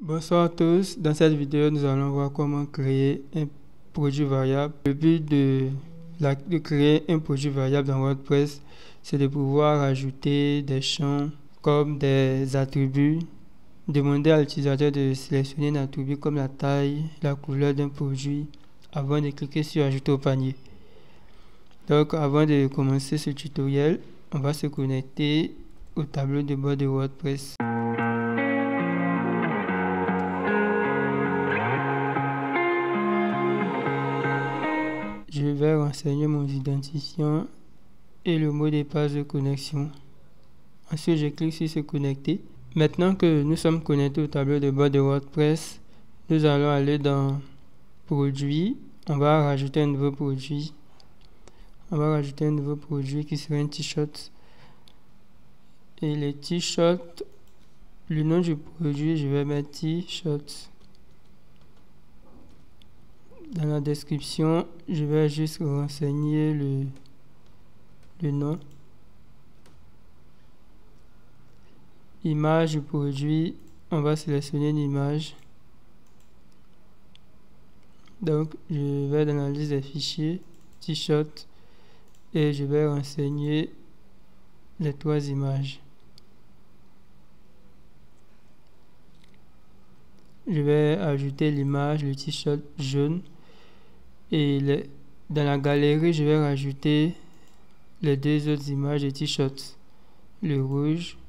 Bonsoir à tous, dans cette vidéo nous allons voir comment créer un produit variable. Le but de créer un produit variable dans WordPress, c'est de pouvoir ajouter des champs comme des attributs, demander à l'utilisateur de sélectionner un attribut comme la taille, la couleur d'un produit avant de cliquer sur ajouter au panier. Donc avant de commencer ce tutoriel, on va se connecter au tableau de bord de WordPress. Je vais renseigner mon identifiant et le mot de passe de connexion. Ensuite, je clique sur se connecter. Maintenant que nous sommes connectés au tableau de bord de WordPress, nous allons aller dans Produits. On va rajouter un nouveau produit. On va rajouter un nouveau produit qui sera un t-shirt. Et les t-shirts, le nom du produit, je vais mettre t-shirt. Dans la description, je vais juste renseigner le nom. Image du produit, on va sélectionner une image. Donc, je vais dans la liste des fichiers, t-shirt, et je vais renseigner les trois images. Je vais ajouter l'image, le t-shirt jaune. Et dans la galerie, je vais rajouter les deux autres images de t-shirt, le rouge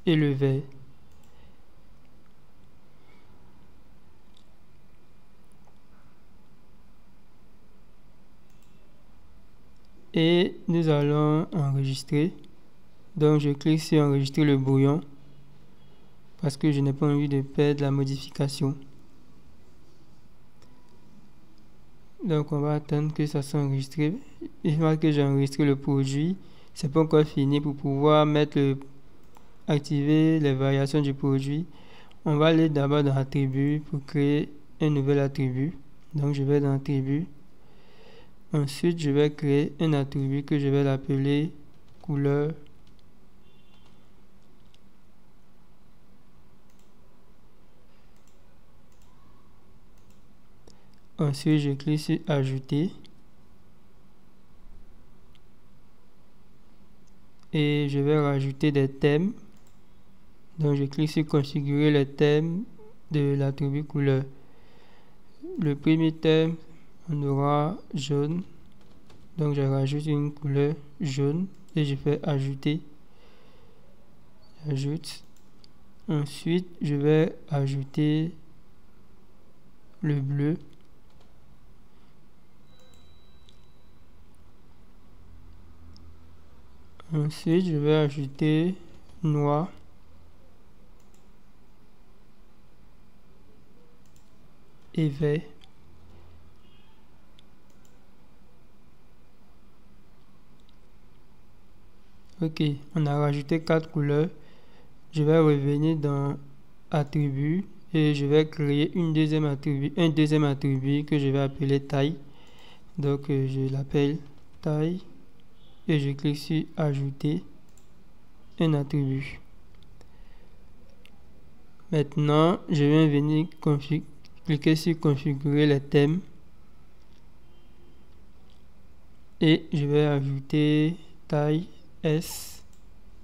et le vert. Et nous allons enregistrer. Donc je clique sur enregistrer le brouillon parce que je n'ai pas envie de perdre la modification. Donc on va attendre que ça soit enregistré. Une fois que j'ai enregistré le produit, c'est pas encore fini. Pour pouvoir activer les variations du produit, on va aller d'abord dans attributs pour créer un nouvel attribut. Donc je vais dans attributs. Ensuite je vais créer un attribut que je vais l'appeler couleur. Ensuite, je clique sur ajouter et je vais rajouter des thèmes. Donc, je clique sur configurer les thèmes de l'attribut couleur. Le premier thème, on aura jaune. Donc, je rajoute une couleur jaune et je fais ajouter. Ajoute. Ensuite, je vais ajouter le bleu. Ensuite, je vais ajouter noir. Et vert. Ok, on a rajouté 4 couleurs. Je vais revenir dans attributs et je vais créer un deuxième attribut que je vais appeler taille. Donc je l'appelle taille et je clique sur ajouter un attribut. Maintenant, je vais venir cliquer sur configurer les thèmes et je vais ajouter taille S.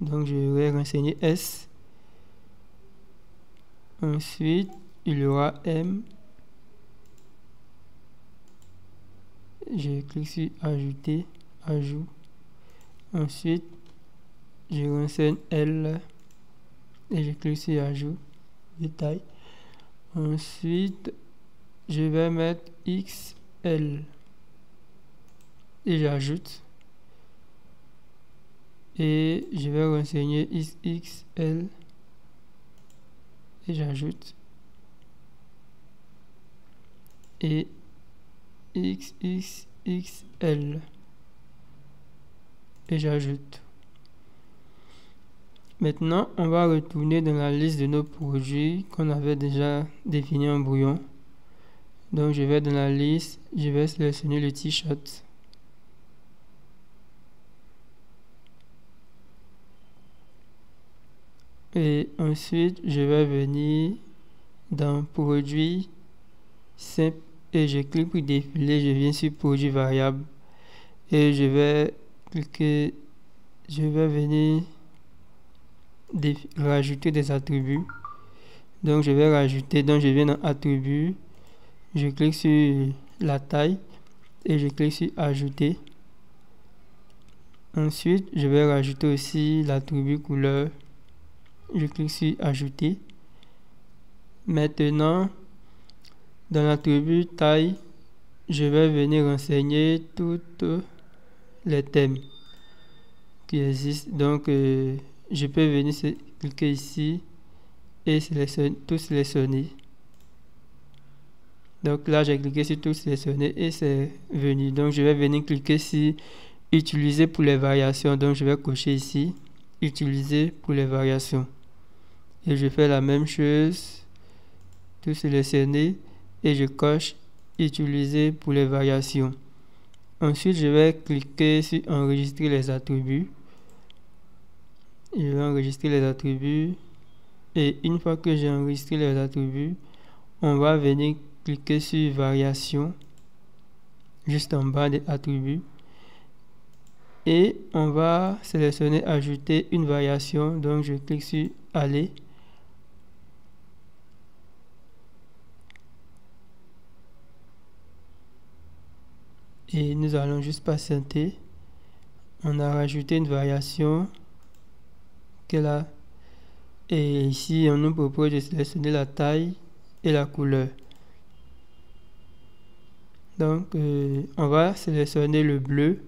Donc je vais renseigner S. Ensuite, il y aura M. Je clique sur ajouter, ajout. Ensuite, je renseigne L et je clique sur ajout, détail. Ensuite, je vais mettre XL et j'ajoute. Et je vais renseigner XL et j'ajoute. Et XXXL et j'ajoute. Maintenant, on va retourner dans la liste de nos produits qu'on avait déjà défini en brouillon. Donc, je vais dans la liste, je vais sélectionner le t-shirt. Et ensuite, je vais venir dans produits simples et je clique pour défiler. Je viens sur produits variables et je vais venir rajouter des attributs. Donc je vais rajouter, donc je viens dans attributs, je clique sur la taille et je clique sur ajouter. Ensuite je vais rajouter aussi l'attribut couleur, je clique sur ajouter. Maintenant dans l'attribut taille, je vais venir renseigner toutes les thèmes qui existent. Donc je peux venir cliquer ici et tout sélectionner. Donc là j'ai cliqué sur tout sélectionner et c'est venu. Donc je vais venir cliquer sur utiliser pour les variations. Donc je vais cocher ici utiliser pour les variations et je fais la même chose, tout sélectionner et je coche utiliser pour les variations. Ensuite je vais cliquer sur enregistrer les attributs. Je vais enregistrer les attributs et une fois que j'ai enregistré les attributs, on va venir cliquer sur variation juste en bas des attributs et on va sélectionner ajouter une variation. Donc je clique sur aller et nous allons juste patienter. On a rajouté une variation qu'elle a et ici on nous propose de sélectionner la taille et la couleur. Donc on va sélectionner le bleu.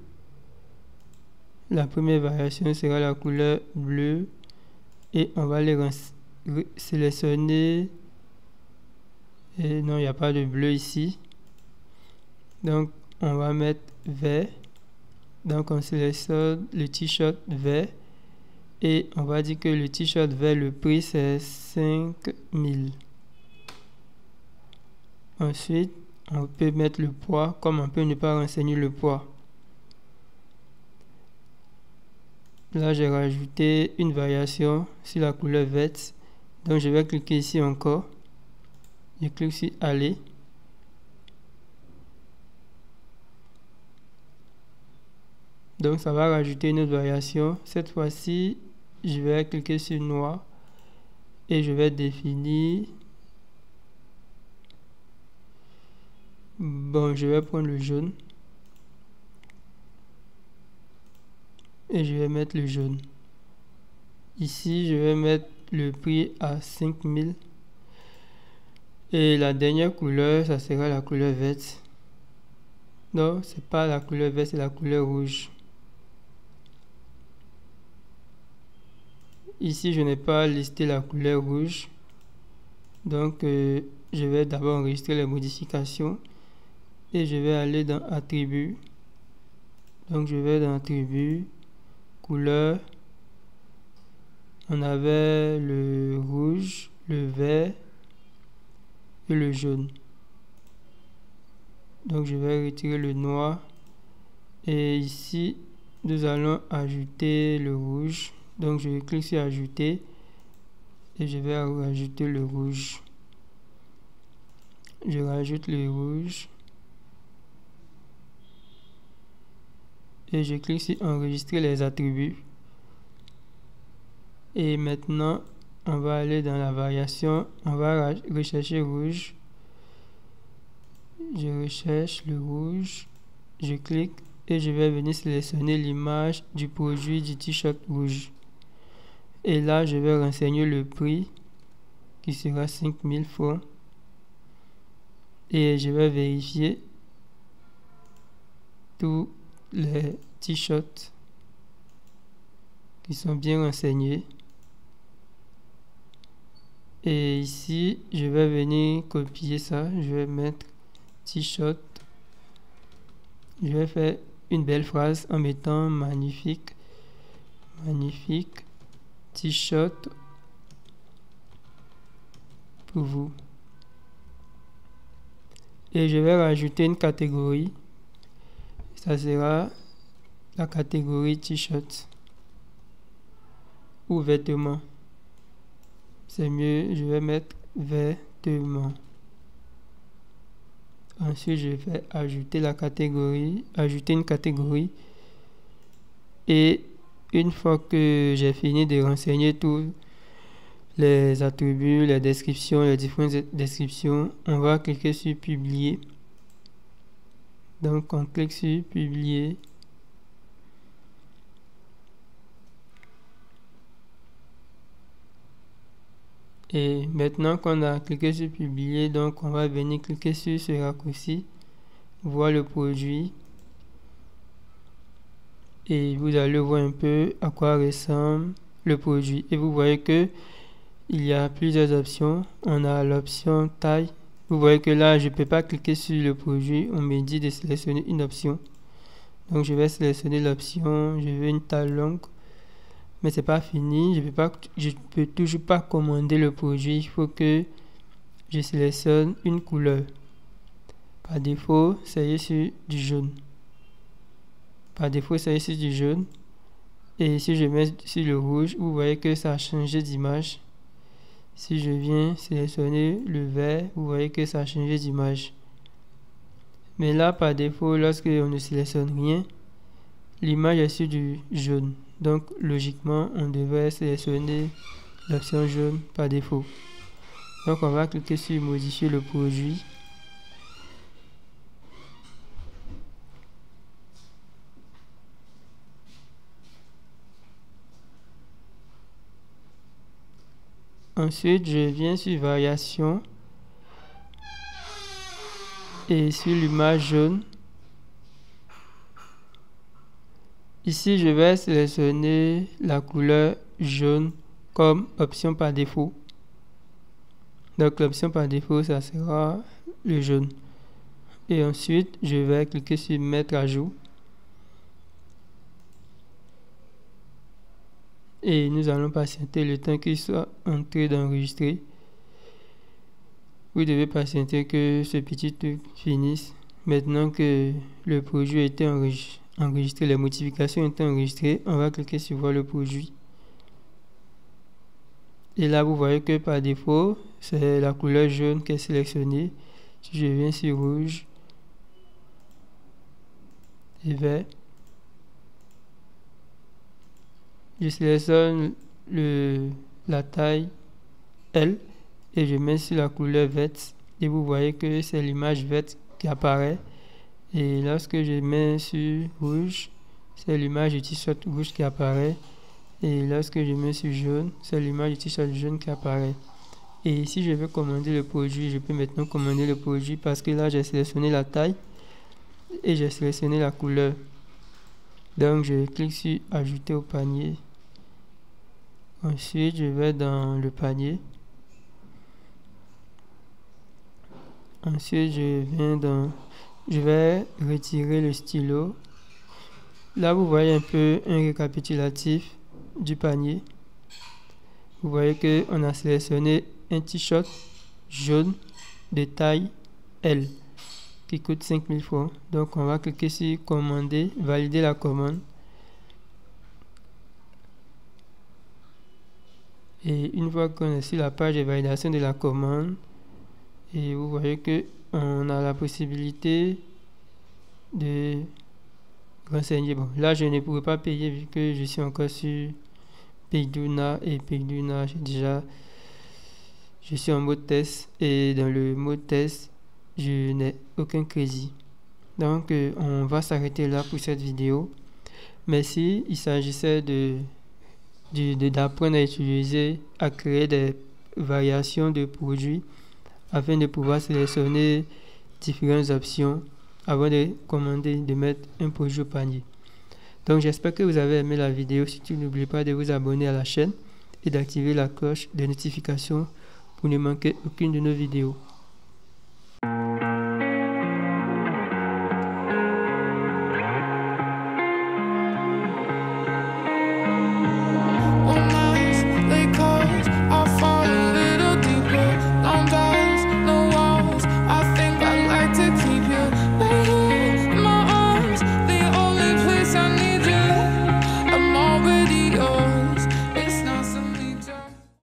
La première variation sera la couleur bleue et on va les sélectionner. Et non, il n'y a pas de bleu ici. Donc on va mettre vert. Donc on sélectionne le t-shirt vert et on va dire que le t-shirt vert, le prix c'est 5000. Ensuite on peut mettre le poids, comme on peut ne pas renseigner le poids. Là j'ai rajouté une variation sur la couleur verte. Donc je vais cliquer ici encore. Je clique sur aller. Donc ça va rajouter une autre variation. Cette fois-ci, je vais cliquer sur noir et je vais définir. Bon, je vais prendre le jaune et je vais mettre le jaune. Ici, je vais mettre le prix à 5000 et la dernière couleur, ça sera la couleur verte. Non, c'est pas la couleur verte, c'est la couleur rouge. Ici, je n'ai pas listé la couleur rouge. Donc, je vais d'abord enregistrer les modifications. Et je vais aller dans attributs. Donc, je vais dans attributs, couleur. On avait le rouge, le vert et le jaune. Donc, je vais retirer le noir. Et ici, nous allons ajouter le rouge. Donc je clique sur ajouter et je vais rajouter le rouge. Je rajoute le rouge et je clique sur enregistrer les attributs. Et maintenant on va aller dans la variation, on va rechercher rouge. Je recherche le rouge, je clique et je vais venir sélectionner l'image du produit du t-shirt rouge. Et là, je vais renseigner le prix qui sera 5000 francs. Et je vais vérifier tous les t-shirts qui sont bien renseignés. Et ici, je vais venir copier ça. Je vais mettre t-shirt. Je vais faire une belle phrase en mettant magnifique. Magnifique. T-shirt pour vous. Et je vais rajouter une catégorie. Ça sera la catégorie t-shirt ou vêtements. C'est mieux, je vais mettre vêtements. directement. Ensuite, je vais ajouter la catégorie, ajouter une catégorie. Et une fois que j'ai fini de renseigner tous les attributs, les descriptions, les différentes descriptions, on va cliquer sur publier. Donc, on clique sur publier. Et maintenant qu'on a cliqué sur publier, donc on va venir cliquer sur ce raccourci, voir le produit. Et vous allez voir un peu à quoi ressemble le produit. Et vous voyez que il y a plusieurs options. On a l'option taille. Vous voyez que là, je ne peux pas cliquer sur le produit. On me dit de sélectionner une option. Donc, je vais sélectionner l'option. Je veux une taille longue. Mais c'est pas fini. Je peux toujours pas commander le produit. Il faut que je sélectionne une couleur. Par défaut, c'est sur du jaune. Par défaut, c'est ici du jaune. Et si je mets sur le rouge, vous voyez que ça a changé d'image. Si je viens sélectionner le vert, vous voyez que ça a changé d'image. Mais là, par défaut, lorsque on ne sélectionne rien, l'image est sur du jaune. Donc, logiquement, on devrait sélectionner l'option jaune par défaut. Donc, on va cliquer sur modifier le produit. Ensuite, je viens sur variation et sur l'image jaune. Ici, je vais sélectionner la couleur jaune comme option par défaut. Donc, l'option par défaut, ça sera le jaune. Et ensuite, je vais cliquer sur mettre à jour. Et nous allons patienter le temps qu'il soit en train d'enregistrer. Vous devez patienter que ce petit truc finisse. Maintenant que le produit a été enregistré, les modifications ont été enregistrées, on va cliquer sur voir le produit. Et là, vous voyez que par défaut, c'est la couleur jaune qui est sélectionnée. Si je viens sur rouge et vert, je sélectionne la taille L et je mets sur la couleur verte. Et vous voyez que c'est l'image verte qui apparaît. Et lorsque je mets sur rouge, c'est l'image du t-shirt rouge qui apparaît. Et lorsque je mets sur jaune, c'est l'image du t-shirt jaune qui apparaît. Et si je veux commander le produit, je peux maintenant commander le produit parce que là, j'ai sélectionné la taille et j'ai sélectionné la couleur. Donc, je clique sur ajouter au panier. Ensuite, je vais dans le panier. Ensuite, je vais retirer le stylo. Là, vous voyez un peu un récapitulatif du panier. Vous voyez qu'on a sélectionné un t-shirt jaune de taille L qui coûte 5000 francs. Donc, on va cliquer sur commander, valider la commande. Et une fois qu'on est sur la page de validation de la commande, et vous voyez que on a la possibilité de renseigner. Bon, là, je ne pourrais pas payer vu que je suis encore sur Payduna et Payduna, je suis en mode test et dans le mode test, je n'ai aucun crédit. Donc, on va s'arrêter là pour cette vidéo. Merci, il s'agissait d'apprendre à créer des variations de produits afin de pouvoir sélectionner différentes options avant de commander, de mettre un produit au panier. Donc j'espère que vous avez aimé la vidéo. Surtout n'oubliez pas de vous abonner à la chaîne et d'activer la cloche de notification pour ne manquer aucune de nos vidéos.